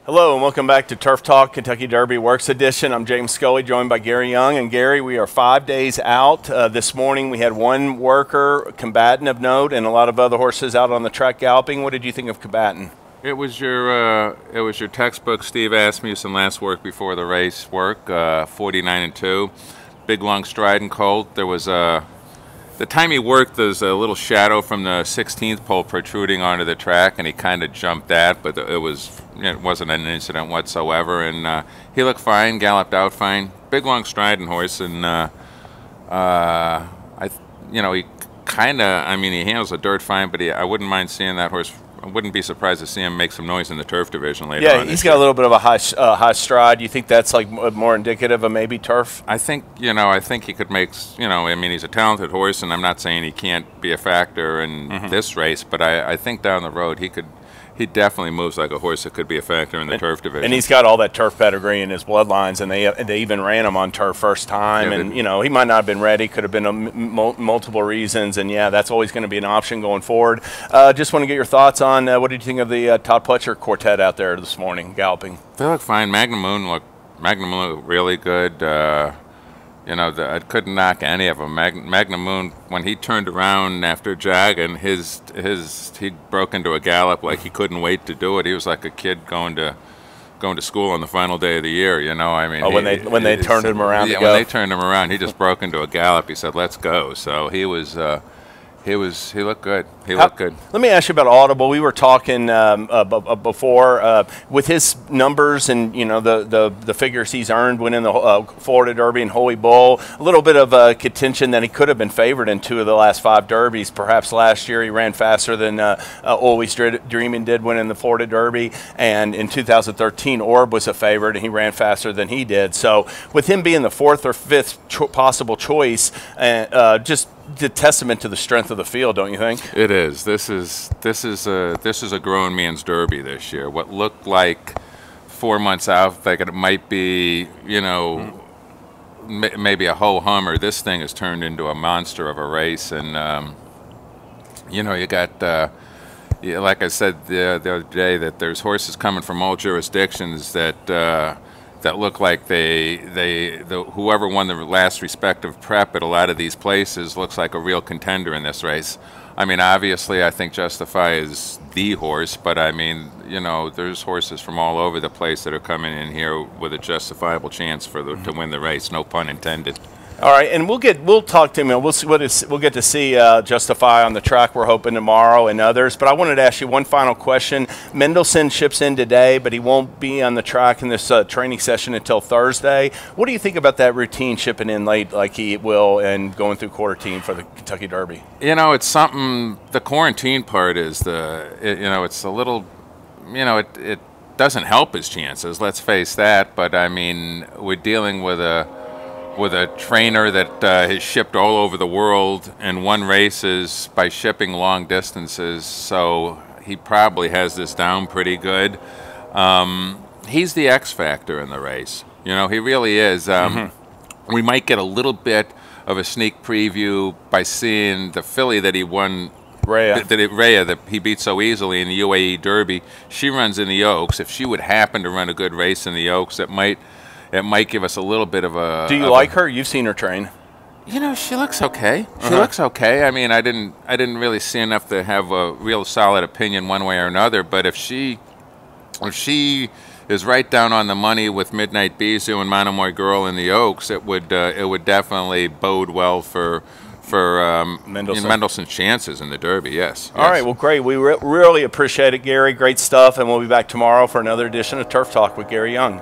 Hello and welcome back to Turf Talk Kentucky Derby Works Edition. I'm James Scully, joined by Gary Young. And Gary, we are 5 days out. This morning we had one worker, Combatant of note, and a lot of other horses out on the track galloping. What did you think of Combatant? It was your textbook Steve Asmussen last work before the race work, 49-2, big long stride and colt. There was the time he worked, there's a little shadow from the 16th pole protruding onto the track, and he kind of jumped that, but it wasn't an incident whatsoever, and he looked fine, galloped out fine, big long striding horse, and he kind of, he handles the dirt fine, but I wouldn't mind seeing that horse. I wouldn't be surprised to see him make some noise in the turf division later on. Yeah, he's got a little bit of a high stride. You think that's like more indicative of maybe turf? I think he could make, he's a talented horse, and I'm not saying he can't be a factor in this race, but I think down the road he definitely moves like a horse that could be a factor in the turf division. And he's got all that turf pedigree in his bloodlines, and they even ran him on turf first time. Yeah, and he might not have been ready, could have been multiple reasons, and yeah, that's always going to be an option going forward. Just want to get your thoughts on what did you think of the Todd Pletcher quartet out there this morning galloping? They look fine. Magnum Moon looked really good. I couldn't knock any of them. Magnum Moon, when he turned around after jogging, he broke into a gallop like he couldn't wait to do it. He was like a kid going to school on the final day of the year. When they turned him around. Yeah, when they turned him around, he just broke into a gallop. He said, "Let's go." So he looked good. He looked good. Let me ask you about Audible. We were talking before with his numbers and the figures he's earned winning the Florida Derby and Holy Bull. A little bit of contention that he could have been favored in 2 of the last 5 Derbies. Perhaps last year he ran faster than Always Dreaming did winning the Florida Derby, and in 2013 Orb was a favorite and he ran faster than he did. So with him being the 4th or 5th possible choice, just the testament to the strength of the field, don't you think? It is. This is a grown man's Derby this year. What looked like 4 months out, like it might be, maybe a ho-hummer. This thing has turned into a monster of a race, and you got, like I said the other day, that there's horses coming from all jurisdictions that look like whoever won the last respective prep at a lot of these places looks like a real contender in this race. Obviously, I think Justify is the horse, but there's horses from all over the place that are coming in here with a justifiable chance to win the race. No pun intended. All right, and we'll talk to him. We'll get to see Justify on the track, we're hoping, tomorrow, and others. But I wanted to ask you one final question. Mendelssohn ships in today, but he won't be on the track in this training session until Thursday. What do you think about that routine, shipping in late like he will and going through quarantine for the Kentucky Derby? It's something. The quarantine part is it's a little, it doesn't help his chances. Let's face that. But we're dealing with a trainer that has shipped all over the world and won races by shipping long distances, so he probably has this down pretty good. He's the X factor in the race. He really is. We might get a little bit of a sneak preview by seeing the filly that he won, Rhea, that he beat so easily in the UAE Derby. She runs in the Oaks. If she would happen to run a good race in the Oaks, it might give us a little bit of a... Do you like her? You've seen her train. She looks okay. She looks okay. I didn't really see enough to have a real solid opinion one way or another. But if she is right down on the money with Midnight Bisou and Monomoy Girl in the Oaks, it would definitely bode well for Mendelssohn's chances in the Derby. Yes. All right. Well, great. We really appreciate it, Gary. Great stuff, and we'll be back tomorrow for another edition of Turf Talk with Gary Young.